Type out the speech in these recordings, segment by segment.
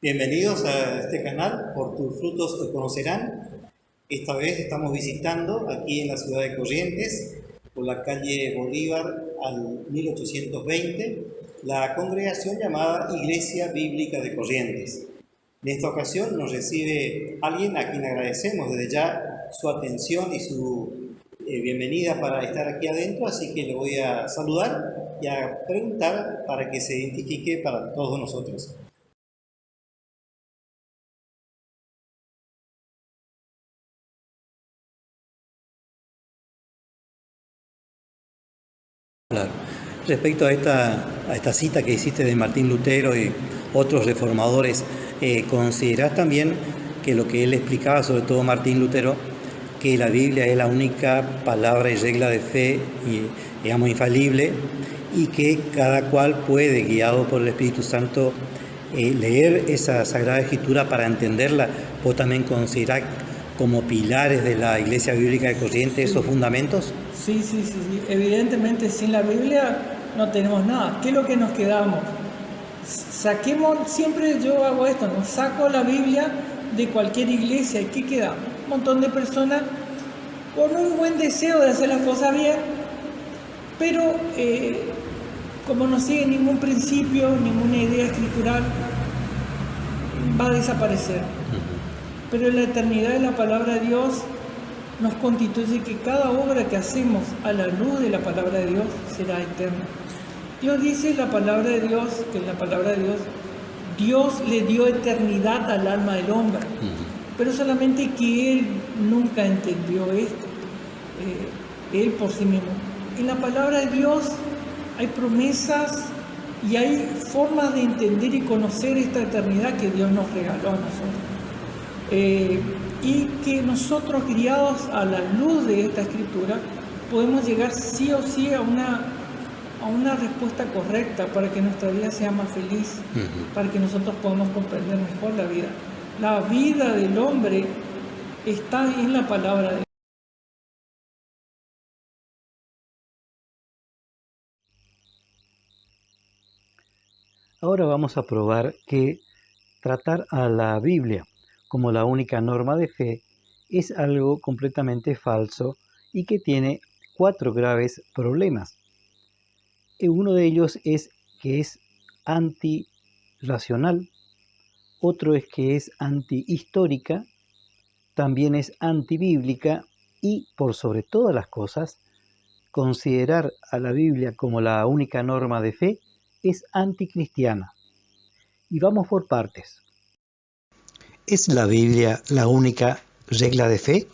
Bienvenidos a este canal, por tus frutos te conocerán. Esta vez estamos visitando aquí en la ciudad de Corrientes, por la calle Bolívar al 1820, la congregación llamada Iglesia Bíblica de Corrientes. En esta ocasión nos recibe alguien a quien agradecemos desde ya su atención y su bienvenida para estar aquí adentro, así que le voy a saludar y a preguntar para que se identifique para todos nosotros. Claro. Respecto a esta cita que hiciste de Martín Lutero y otros reformadores, ¿considerás también que lo que él explicaba, sobre todo Martín Lutero, que la Biblia es la única palabra y regla de fe, digamos, infalible, y que cada cual puede, guiado por el Espíritu Santo, leer esa Sagrada Escritura para entenderla? ¿Vos también considerás como pilares de la Iglesia Bíblica de Corrientes esos fundamentos? Sí. Evidentemente sin la Biblia no tenemos nada. ¿Qué es lo que nos quedamos? Siempre yo hago esto, ¿no? Saco la Biblia de cualquier iglesia y ¿qué queda? Un montón de personas con un buen deseo de hacer las cosas bien, pero como no sigue ningún principio, ninguna idea escritural, va a desaparecer. Pero en la eternidad de la palabra de Dios nos constituye que cada obra que hacemos a la luz de la palabra de Dios será eterna. Dios dice en la palabra de Dios, que en la palabra de Dios le dio eternidad al alma del hombre, pero solamente que Él nunca entendió esto, Él por sí mismo. En la palabra de Dios hay promesas y hay formas de entender y conocer esta eternidad que Dios nos regaló a nosotros. Y que nosotros, guiados a la luz de esta escritura, podemos llegar sí o sí a una respuesta correcta para que nuestra vida sea más feliz, para que nosotros podamos comprender mejor la vida. La vida del hombre está en la palabra de Dios. Ahora vamos a probar que tratar a la Biblia como la única norma de fe es algo completamente falso y que tiene 4 graves problemas. Uno de ellos es que es antirracional, otro es que es antihistórica, también es antibíblica y, por sobre todas las cosas, considerar a la Biblia como la única norma de fe es anticristiana. Y vamos por partes. ¿Es la Biblia la única regla de fe?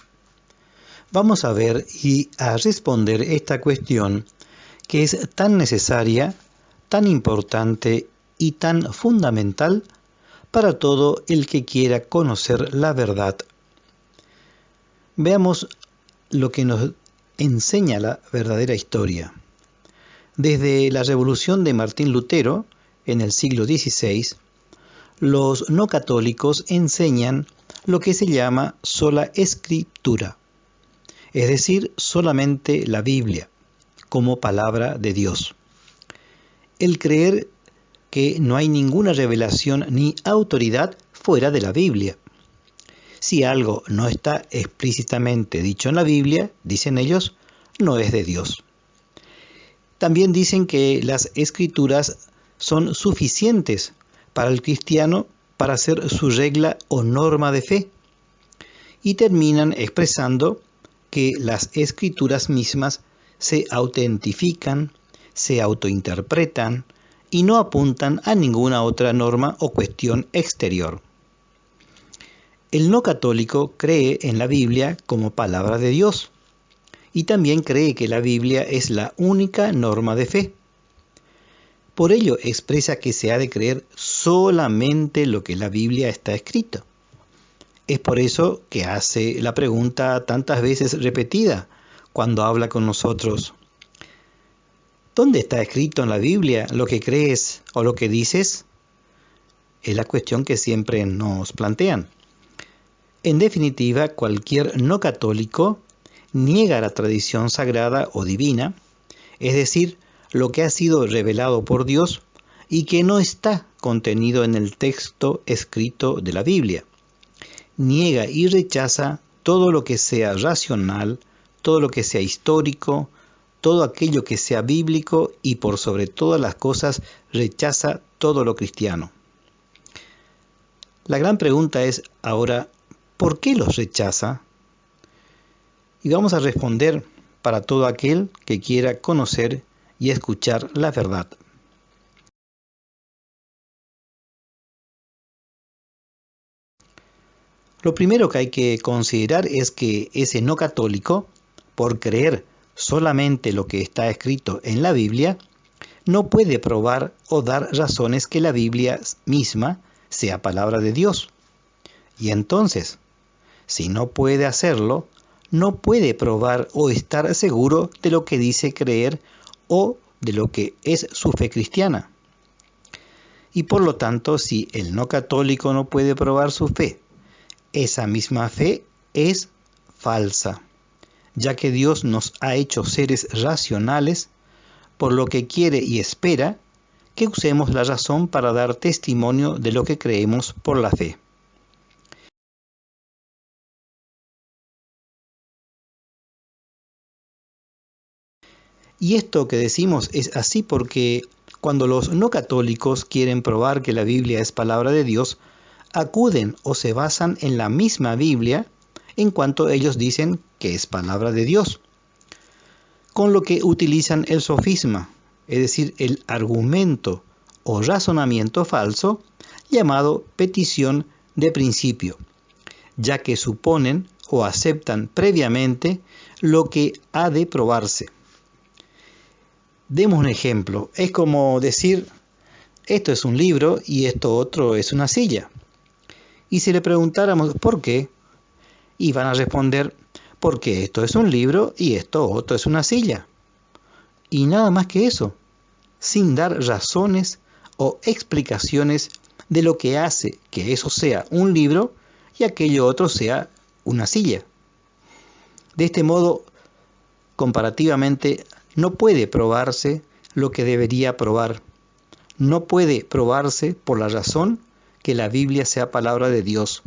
Vamos a ver y a responder esta cuestión que es tan necesaria, tan importante y tan fundamental para todo el que quiera conocer la verdad. Veamos lo que nos enseña la verdadera historia. Desde la revolución de Martín Lutero, en el siglo XVI, los no católicos enseñan lo que se llama sola escritura, es decir, solamente la Biblia, como palabra de Dios. El creer que no hay ninguna revelación ni autoridad fuera de la Biblia. Si algo no está explícitamente dicho en la Biblia, dicen ellos, no es de Dios. También dicen que las escrituras son suficientes para el cristiano para ser su regla o norma de fe, y terminan expresando que las escrituras mismas se autentifican, se autointerpretan y no apuntan a ninguna otra norma o cuestión exterior. El no católico cree en la Biblia como palabra de Dios y también cree que la Biblia es la única norma de fe. Por ello expresa que se ha de creer solamente lo que la Biblia está escrito. Es por eso que hace la pregunta tantas veces repetida cuando habla con nosotros. ¿Dónde está escrito en la Biblia lo que crees o lo que dices? Es la cuestión que siempre nos plantean. En definitiva, cualquier no católico niega la tradición sagrada o divina, es decir, lo que ha sido revelado por Dios y que no está contenido en el texto escrito de la Biblia. Niega y rechaza todo lo que sea racional, todo lo que sea histórico, todo aquello que sea bíblico y por sobre todas las cosas rechaza todo lo cristiano. La gran pregunta es ahora, ¿por qué los rechaza? Y vamos a responder para todo aquel que quiera conocer y escuchar la verdad. Lo primero que hay que considerar es que ese no católico, por creer solamente lo que está escrito en la Biblia, no puede probar o dar razones que la Biblia misma sea palabra de Dios. Y entonces, si no puede hacerlo, no puede probar o estar seguro de lo que dice creer o de lo que es su fe cristiana. Y por lo tanto, si el no católico no puede probar su fe, esa misma fe es falsa, ya que Dios nos ha hecho seres racionales, por lo que quiere y espera que usemos la razón para dar testimonio de lo que creemos por la fe. Y esto que decimos es así porque cuando los no católicos quieren probar que la Biblia es palabra de Dios, acuden o se basan en la misma Biblia en cuanto ellos dicen que es palabra de Dios, con lo que utilizan el sofisma, es decir, el argumento o razonamiento falso llamado petición de principio, ya que suponen o aceptan previamente lo que ha de probarse. Demos un ejemplo. Es como decir, esto es un libro y esto otro es una silla. Y si le preguntáramos por qué, iban a responder, porque esto es un libro y esto otro es una silla. Y nada más que eso, sin dar razones o explicaciones de lo que hace que eso sea un libro y aquello otro sea una silla. De este modo, comparativamente, no puede probarse lo que debería probar. No puede probarse por la razón que la Biblia sea palabra de Dios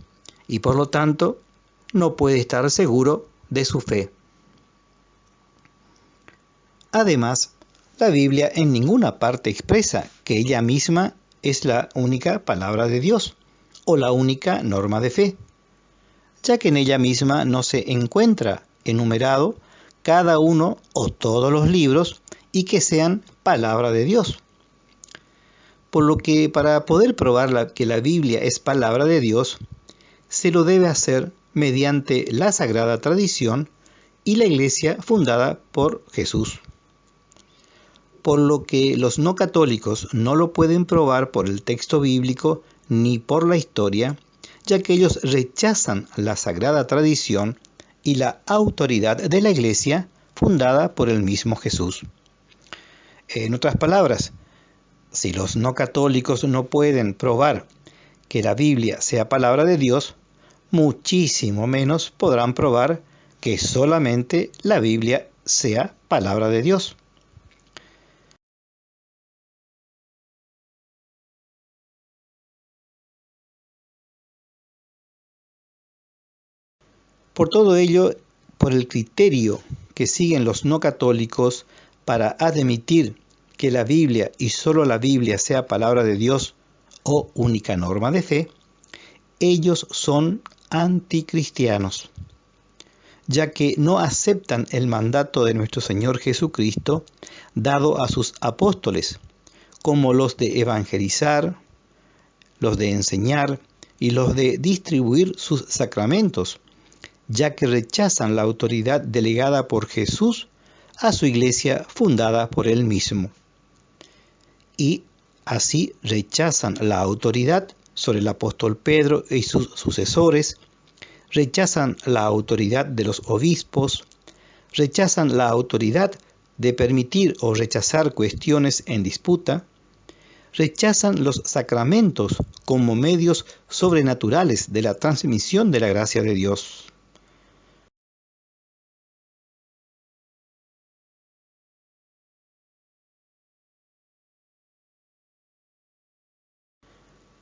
y por lo tanto no puede estar seguro de su fe. Además, la Biblia en ninguna parte expresa que ella misma es la única palabra de Dios o la única norma de fe, ya que en ella misma no se encuentra enumerado cada uno o todos los libros y que sean palabra de Dios. Por lo que para poder probar que la Biblia es palabra de Dios, se lo debe hacer mediante la sagrada tradición y la iglesia fundada por Jesús. Por lo que los no católicos no lo pueden probar por el texto bíblico ni por la historia, ya que ellos rechazan la sagrada tradición y la autoridad de la iglesia fundada por el mismo Jesús. En otras palabras, si los no católicos no pueden probar que la Biblia sea palabra de Dios, muchísimo menos podrán probar que solamente la Biblia sea palabra de Dios. Por todo ello, por el criterio que siguen los no católicos para admitir que la Biblia y solo la Biblia sea palabra de Dios o única norma de fe, ellos son anticristianos, ya que no aceptan el mandato de nuestro Señor Jesucristo dado a sus apóstoles, como los de evangelizar, los de enseñar y los de distribuir sus sacramentos, ya que rechazan la autoridad delegada por Jesús a su iglesia fundada por él mismo. Y así rechazan la autoridad sobre el apóstol Pedro y sus sucesores, rechazan la autoridad de los obispos, rechazan la autoridad de permitir o rechazar cuestiones en disputa, rechazan los sacramentos como medios sobrenaturales de la transmisión de la gracia de Dios.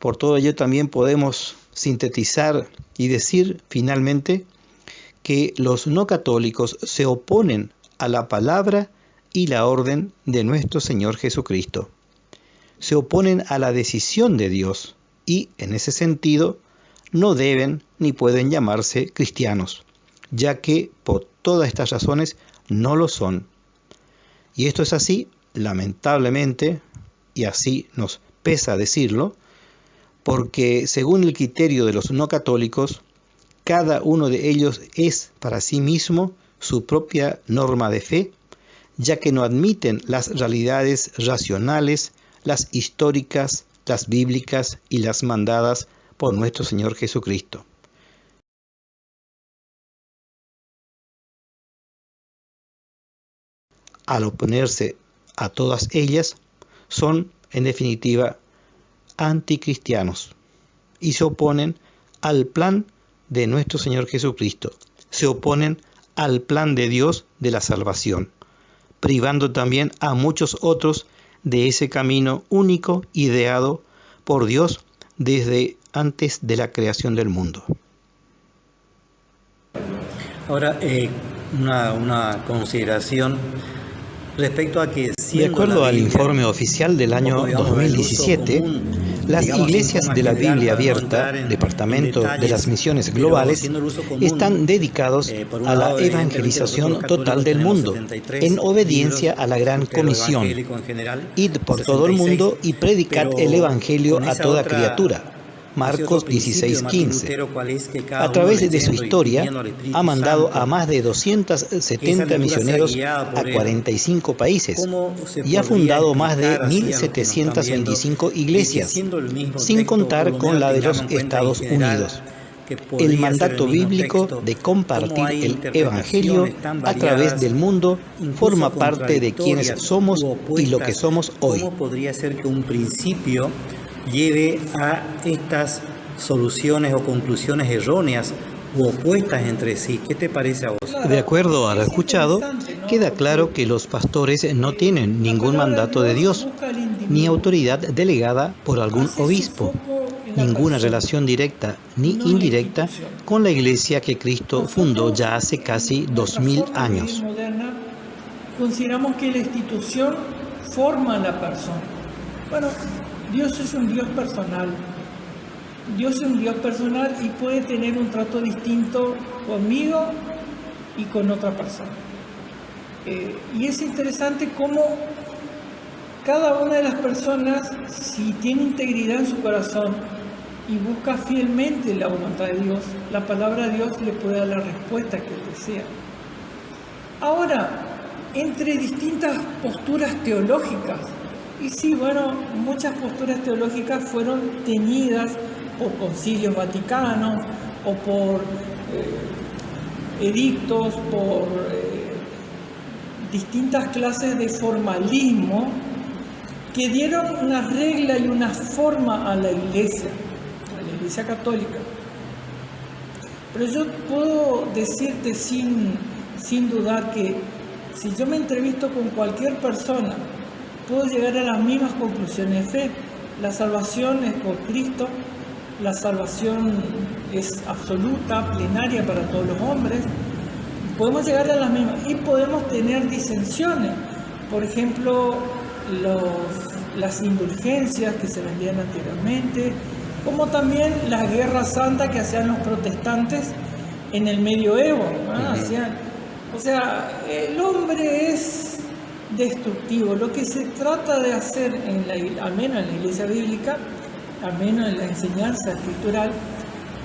Por todo ello también podemos sintetizar y decir finalmente que los no católicos se oponen a la palabra y la orden de nuestro Señor Jesucristo. Se oponen a la decisión de Dios y, en ese sentido, no deben ni pueden llamarse cristianos, ya que por todas estas razones no lo son. Y esto es así, lamentablemente, y así nos pesa decirlo, porque según el criterio de los no católicos, cada uno de ellos es para sí mismo su propia norma de fe, ya que no admiten las realidades racionales, las históricas, las bíblicas y las mandadas por nuestro Señor Jesucristo. Al oponerse a todas ellas, son, en definitiva, anticristianos y se oponen al plan de nuestro Señor Jesucristo, se oponen al plan de Dios de la salvación, privando también a muchos otros de ese camino único ideado por Dios desde antes de la creación del mundo. Ahora, una consideración respecto a que, de acuerdo al informe oficial del año 2017, las iglesias de la Biblia Abierta, Departamento de las Misiones Globales, están dedicados a la evangelización total del mundo, en obediencia a la Gran Comisión: id por todo el mundo y predicad el Evangelio a toda criatura. Marcos 16:15. A través de su historia, ha mandado a más de 270 misioneros a 45 países y ha fundado más de 1.725 iglesias, sin contar con la de los Estados Unidos. El mandato bíblico de compartir el Evangelio a través del mundo forma parte de quienes somos y lo que somos hoy. ¿Cómo podría ser que un principio lleve a estas soluciones o conclusiones erróneas u opuestas entre sí? ¿Qué te parece a vos? De acuerdo a lo escuchado, queda claro que los pastores no tienen ningún mandato de Dios, ni autoridad delegada por algún obispo, ninguna relación directa ni indirecta con la iglesia que Cristo fundó ya hace casi 2000 años. Consideramos que la institución forma a la persona. Bueno, Dios es un Dios personal. Dios es un Dios personal y puede tener un trato distinto conmigo y con otra persona. Y es interesante cómo cada una de las personas, si tiene integridad en su corazón y busca fielmente la voluntad de Dios, la palabra de Dios le puede dar la respuesta que él desea. Ahora, entre distintas posturas teológicas, y sí, bueno, muchas posturas teológicas fueron teñidas por concilios vaticanos o por edictos, por distintas clases de formalismo que dieron una regla y una forma a la Iglesia católica. Pero yo puedo decirte sin dudar que si yo me entrevisto con cualquier persona, puedo llegar a las mismas conclusiones de fe. La salvación es por Cristo, la salvación es absoluta, plenaria para todos los hombres. Podemos llegar a las mismas y podemos tener disensiones. Por ejemplo, las indulgencias que se vendían anteriormente, como también la guerra santa que hacían los protestantes en el medioevo, ¿no? O sea, el hombre es destructivo. Lo que se trata de hacer, al menos en la iglesia bíblica, al menos en la enseñanza escritural,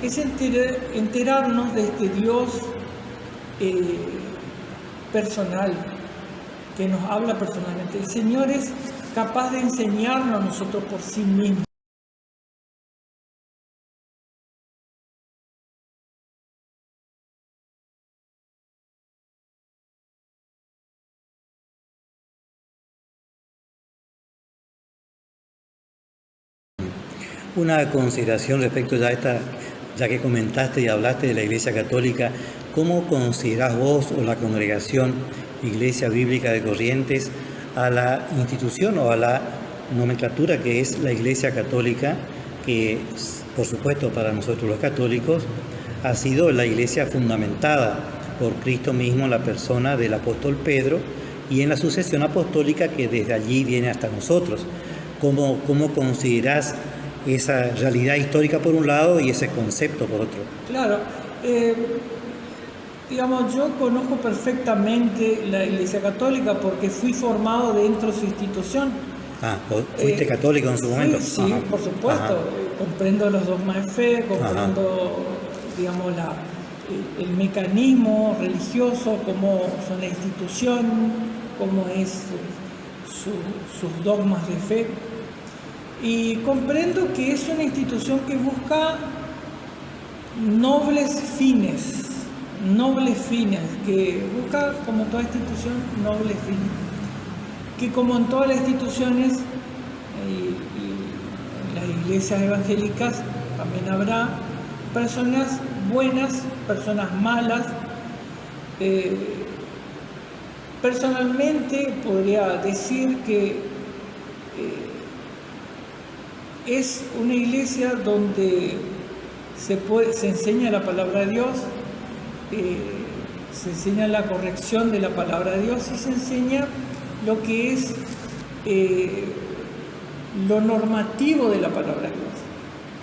es enterarnos de este Dios personal, que nos habla personalmente. El Señor es capaz de enseñarnos a nosotros por sí mismo. Una consideración respecto ya que comentaste y hablaste de la Iglesia Católica, ¿cómo considerás vos o la congregación Iglesia Bíblica de Corrientes a la institución o a la nomenclatura que es la Iglesia Católica que por supuesto para nosotros los católicos ha sido la iglesia fundamentada por Cristo mismo en la persona del apóstol Pedro y en la sucesión apostólica que desde allí viene hasta nosotros. ¿Cómo considerás esa realidad histórica por un lado y ese concepto por otro? Claro, digamos, yo conozco perfectamente la Iglesia Católica porque fui formado dentro de su institución. ¿Fuiste católico en su momento? Sí, sí, por supuesto. Comprendo los dogmas de fe, comprendo, digamos, el mecanismo religioso, cómo son la institución, cómo es sus dogmas de fe. Y comprendo que es una institución que busca nobles fines, que busca, como toda institución, nobles fines. Que como en todas las instituciones y en las iglesias evangélicas también habrá personas buenas, personas malas. Personalmente podría decir que es una iglesia donde se enseña la palabra de Dios, se enseña la corrección de la palabra de Dios y se enseña lo que es lo normativo de la palabra de Dios.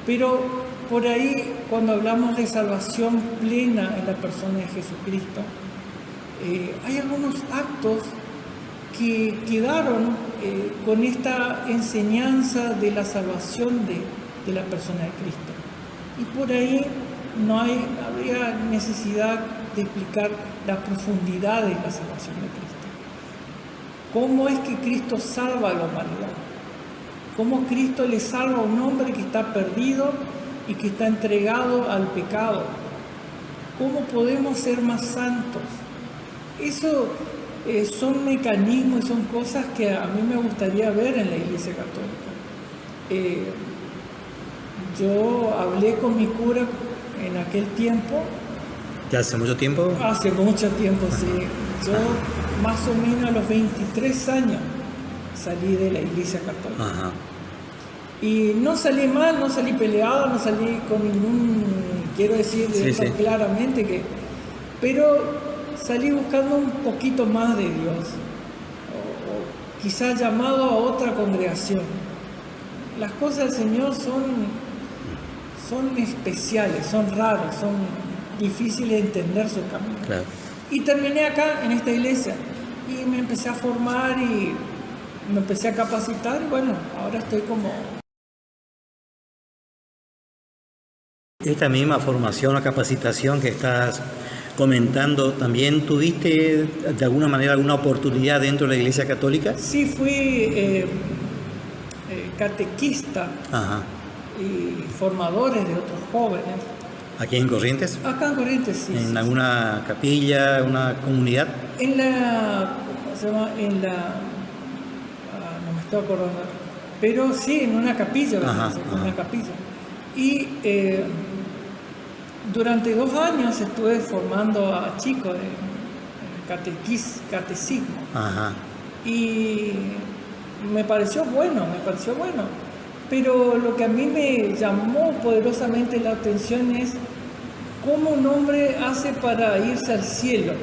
Pero por ahí, cuando hablamos de salvación plena en la persona de Jesucristo, hay algunos actos que quedaron con esta enseñanza de la salvación de la persona de Cristo. Y por ahí no habría necesidad de explicar la profundidad de la salvación de Cristo. ¿Cómo es que Cristo salva a la humanidad? ¿Cómo Cristo le salva a un hombre que está perdido y que está entregado al pecado? ¿Cómo podemos ser más santos? Eso son mecanismos y son cosas que a mí me gustaría ver en la Iglesia Católica. Yo hablé con mi cura en aquel tiempo. ¿Ya hace mucho tiempo? Hace mucho tiempo, sí. Yo más o menos a los 23 años salí de la Iglesia Católica. Ajá. Y no salí mal, no salí peleado, no salí con ningún, quiero decir esto claramente, pero salí buscando un poquito más de Dios, o quizás llamado a otra congregación. Las cosas del Señor son especiales, son raros, son difíciles de entender su camino. Claro. Y terminé acá, en esta iglesia, y me empecé a formar y me empecé a capacitar, y bueno, ahora estoy como... Esta misma formación o capacitación que estás comentando, ¿también tuviste de alguna manera alguna oportunidad dentro de la Iglesia Católica? Sí, fui catequista. Ajá. Y formadores de otros jóvenes. ¿Aquí en Corrientes? Acá en Corrientes, sí. ¿En alguna capilla, una comunidad? En la... ¿Cómo se llama? En la... no me estoy acordando. Pero sí, en una capilla. En una capilla. Y durante 2 años estuve formando a chicos en catecismo. Ajá. Y me pareció bueno. Pero lo que a mí me llamó poderosamente la atención es cómo un hombre hace para irse al cielo.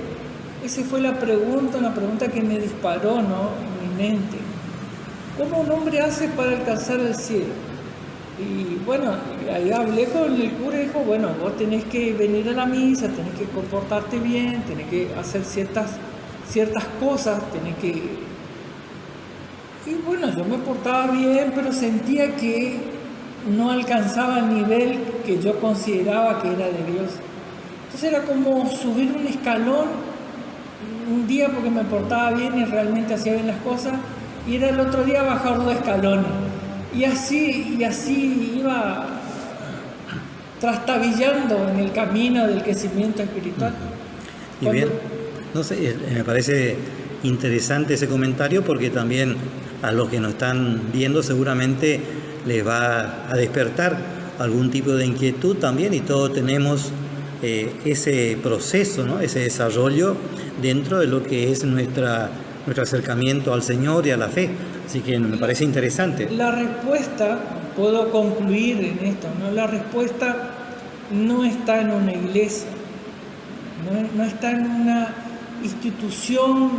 Esa fue una pregunta que me disparó, ¿no?, en mi mente. ¿Cómo un hombre hace para alcanzar el cielo? Y bueno, ahí hablé con el cura y dijo, bueno, vos tenés que venir a la misa, tenés que comportarte bien, tenés que hacer ciertas cosas, tenés que... Y bueno, yo me portaba bien, pero sentía que no alcanzaba el nivel que yo consideraba que era de Dios. Entonces era como subir un escalón un día porque me portaba bien y realmente hacía bien las cosas, y era el otro día bajar 2 escalones. Y así iba trastabillando en el camino del crecimiento espiritual. Y bien, no sé, me parece interesante ese comentario porque también a los que nos están viendo seguramente les va a despertar algún tipo de inquietud también, y todos tenemos ese proceso, ¿no?, ese desarrollo dentro de lo que es nuestro acercamiento al Señor y a la fe. Así que me parece interesante. La respuesta puedo concluir en esto, ¿no? La respuesta no está en una iglesia, no está en una institución,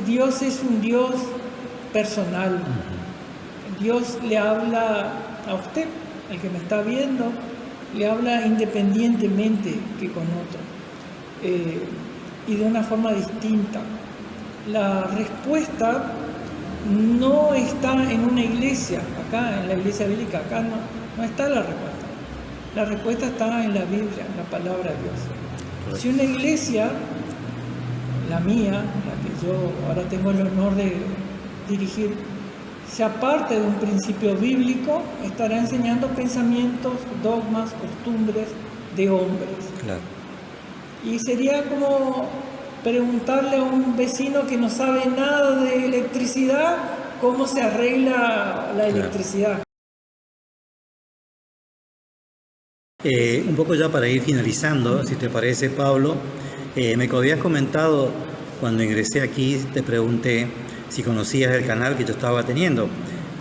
Dios es un Dios personal. Dios le habla a usted, el que me está viendo, le habla independientemente que con otro, y de una forma distinta. La respuesta no está en una iglesia, acá en la iglesia bíblica, acá no está la respuesta. La respuesta está en la Biblia, en la palabra de Dios. Correcto. Si una iglesia, la mía, la que yo ahora tengo el honor de dirigir, se aparte de un principio bíblico, estará enseñando pensamientos, dogmas, costumbres de hombres. Claro. Y sería como preguntarle a un vecino que no sabe nada de electricidad cómo se arregla la electricidad. Un poco ya para ir finalizando, si te parece, Pablo, me habías comentado cuando ingresé aquí, te pregunté si conocías el canal que yo estaba teniendo.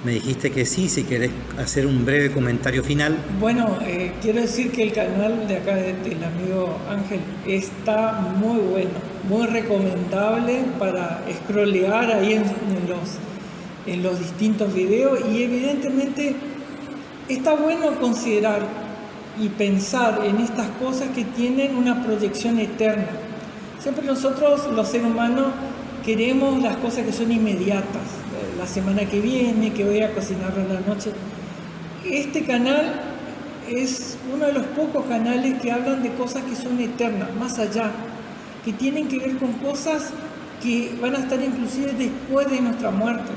Me dijiste que sí, si querés hacer un breve comentario final. Bueno, quiero decir que el canal de acá del amigo Ángel está muy bueno, muy recomendable para scrollear ahí en los distintos videos, y evidentemente está bueno considerar y pensar en estas cosas que tienen una proyección eterna. Siempre nosotros, los seres humanos, queremos las cosas que son inmediatas, la semana que viene, que voy a cocinarlo en la noche. Este canal es uno de los pocos canales que hablan de cosas que son eternas, más allá, que tienen que ver con cosas que van a estar inclusive después de nuestra muerte.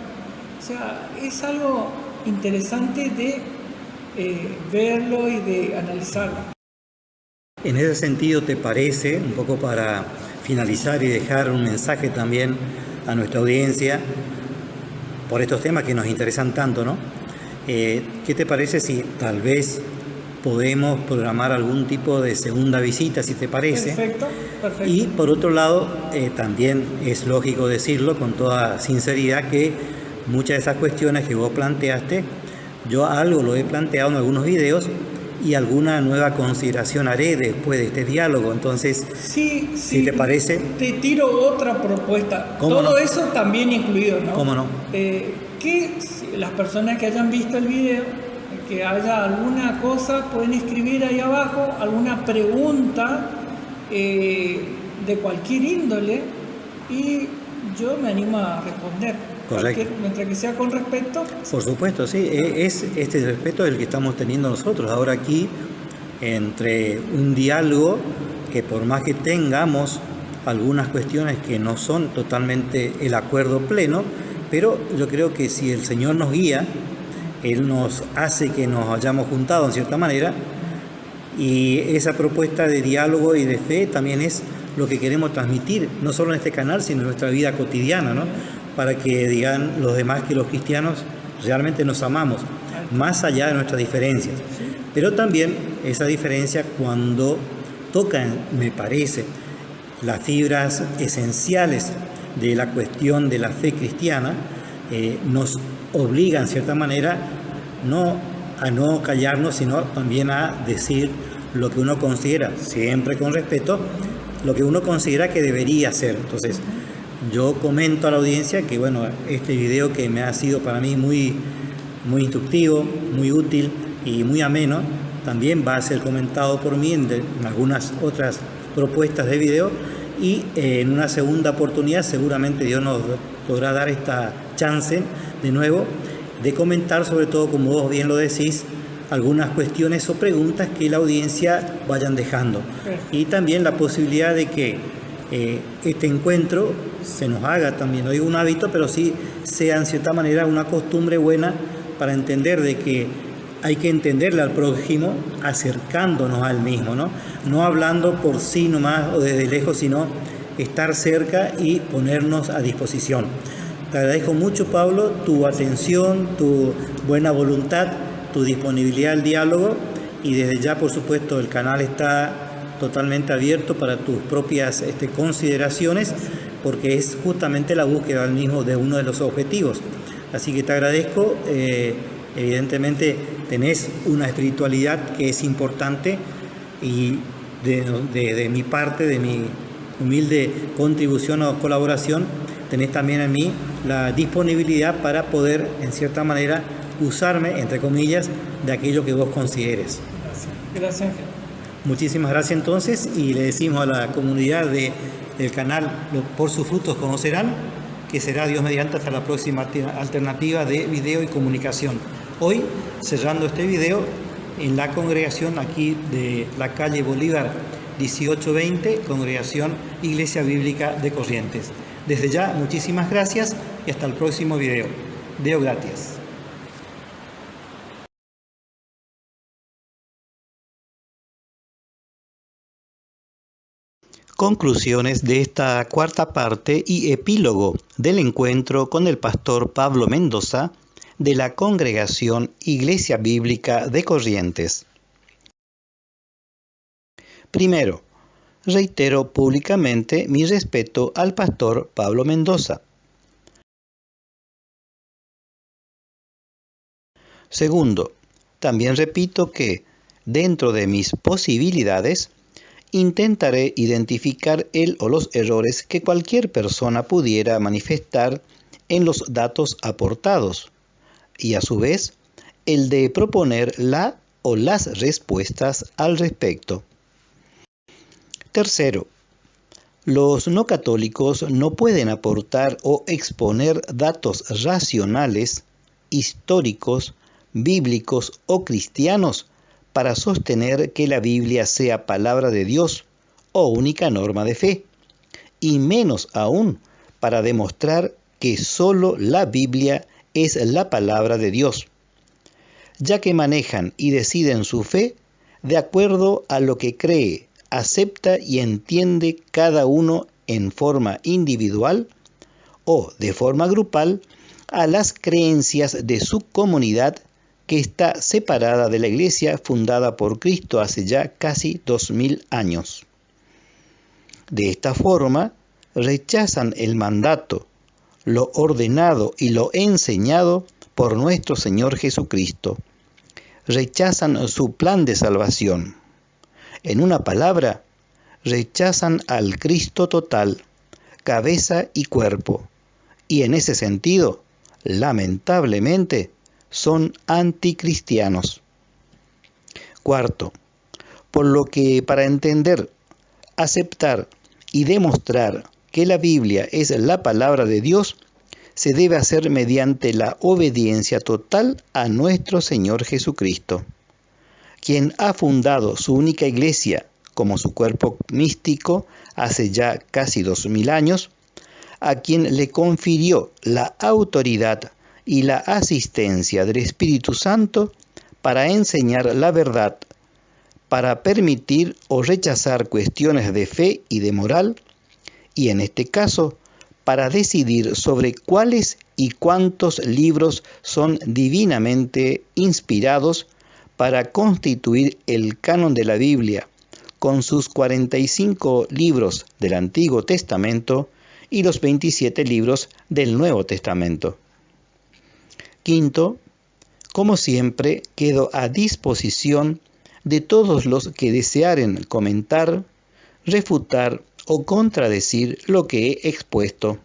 O sea, es algo interesante de verlo y de analizarlo. En ese sentido, ¿te parece, un poco para finalizar y dejar un mensaje también a nuestra audiencia por estos temas que nos interesan tanto, ¿no? ¿Qué te parece si tal vez podemos programar algún tipo de segunda visita, si te parece? Perfecto. Y por otro lado, también es lógico decirlo con toda sinceridad que muchas de esas cuestiones que vos planteaste, yo algo lo he planteado en algunos videos y alguna nueva consideración haré después de este diálogo. Entonces, sí, si te parece... Te tiro otra propuesta. Todo no? eso también incluido, ¿no? ¿Cómo no? Que las personas que hayan visto el video, que haya alguna cosa, pueden escribir ahí abajo alguna pregunta de cualquier índole y yo me animo a responder. Correcto. Mientras que sea con respeto. Por supuesto, sí. Es este respeto el que estamos teniendo nosotros ahora aquí, entre un diálogo que por más que tengamos algunas cuestiones que no son totalmente el acuerdo pleno, pero yo creo que si el Señor nos guía, Él nos hace que nos hayamos juntado en cierta manera, y esa propuesta de diálogo y de fe también es lo que queremos transmitir, no solo en este canal, sino en nuestra vida cotidiana, ¿no? Para que digan los demás que los cristianos realmente nos amamos, más allá de nuestras diferencias. Pero también esa diferencia cuando tocan, me parece, las fibras esenciales de la cuestión de la fe cristiana, nos obligan, en cierta manera, no a no callarnos, sino también a decir lo que uno considera, siempre con respeto, lo que uno considera que debería ser. Entonces, yo comento a la audiencia que, bueno, este video que me ha sido para mí muy instructivo, muy útil y muy ameno, también va a ser comentado por mí en algunas otras propuestas de video, y en una segunda oportunidad seguramente Dios nos podrá dar esta chance de nuevo de comentar, sobre todo, como vos bien lo decís, algunas cuestiones o preguntas que la audiencia vayan dejando. Y también la posibilidad de que este encuentro se nos haga también, no digo un hábito, pero sí sea en cierta manera una costumbre buena para entender de que hay que entenderle al prójimo acercándonos al mismo, ¿no? No hablando por sí nomás o desde lejos, sino estar cerca y ponernos a disposición. Te agradezco mucho, Pablo, tu atención, tu buena voluntad, tu disponibilidad al diálogo, y desde ya, por supuesto, el canal está totalmente abierto para tus propias consideraciones, porque es justamente la búsqueda del mismo de uno de los objetivos. Así que te agradezco. Evidentemente tenés una espiritualidad que es importante y de mi parte, de mi humilde contribución o colaboración, tenés también en mí la disponibilidad para poder, en cierta manera, usarme, entre comillas, de aquello que vos consideres. Gracias. Muchísimas gracias entonces, y le decimos a la comunidad del canal Por sus frutos conocerán, que será Dios mediante hasta la próxima alternativa de video y comunicación. Hoy, cerrando este video, en la congregación aquí de la calle Bolívar 1820, congregación Iglesia Bíblica de Corrientes. Desde ya, muchísimas gracias y hasta el próximo video. Deo gratias. Conclusiones de esta cuarta parte y epílogo del encuentro con el pastor Pablo Mendoza de la congregación Iglesia Bíblica de Corrientes. Primero, reitero públicamente mi respeto al pastor Pablo Mendoza. Segundo, también repito que, dentro de mis posibilidades, intentaré identificar el o los errores que cualquier persona pudiera manifestar en los datos aportados, y a su vez, el de proponer la o las respuestas al respecto. Tercero, los no católicos no pueden aportar o exponer datos racionales, históricos, bíblicos o cristianos para sostener que la Biblia sea palabra de Dios o única norma de fe, y menos aún para demostrar que solo la Biblia es la palabra de Dios, ya que manejan y deciden su fe de acuerdo a lo que cree, acepta y entiende cada uno en forma individual o de forma grupal a las creencias de su comunidad que está separada de la Iglesia fundada por Cristo hace ya casi 2000 años. De esta forma, rechazan el mandato, lo ordenado y lo enseñado por nuestro Señor Jesucristo. Rechazan su plan de salvación. En una palabra, rechazan al Cristo total, cabeza y cuerpo, y en ese sentido, lamentablemente, son anticristianos. Cuarto, por lo que para entender, aceptar y demostrar que la Biblia es la palabra de Dios, se debe hacer mediante la obediencia total a nuestro Señor Jesucristo, quien ha fundado su única iglesia como su cuerpo místico hace ya casi 2000 años, a quien le confirió la autoridad y la asistencia del Espíritu Santo para enseñar la verdad, para permitir o rechazar cuestiones de fe y de moral, y en este caso, para decidir sobre cuáles y cuántos libros son divinamente inspirados para constituir el canon de la Biblia, con sus 45 libros del Antiguo Testamento y los 27 libros del Nuevo Testamento. Quinto, como siempre, quedo a disposición de todos los que desearen comentar, refutar o contradecir lo que he expuesto,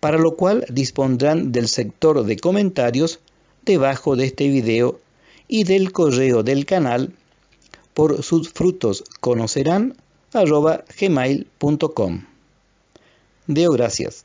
para lo cual dispondrán del sector de comentarios debajo de este video y del correo del canal por sus frutos conocerán @gmail.com. Deo gracias.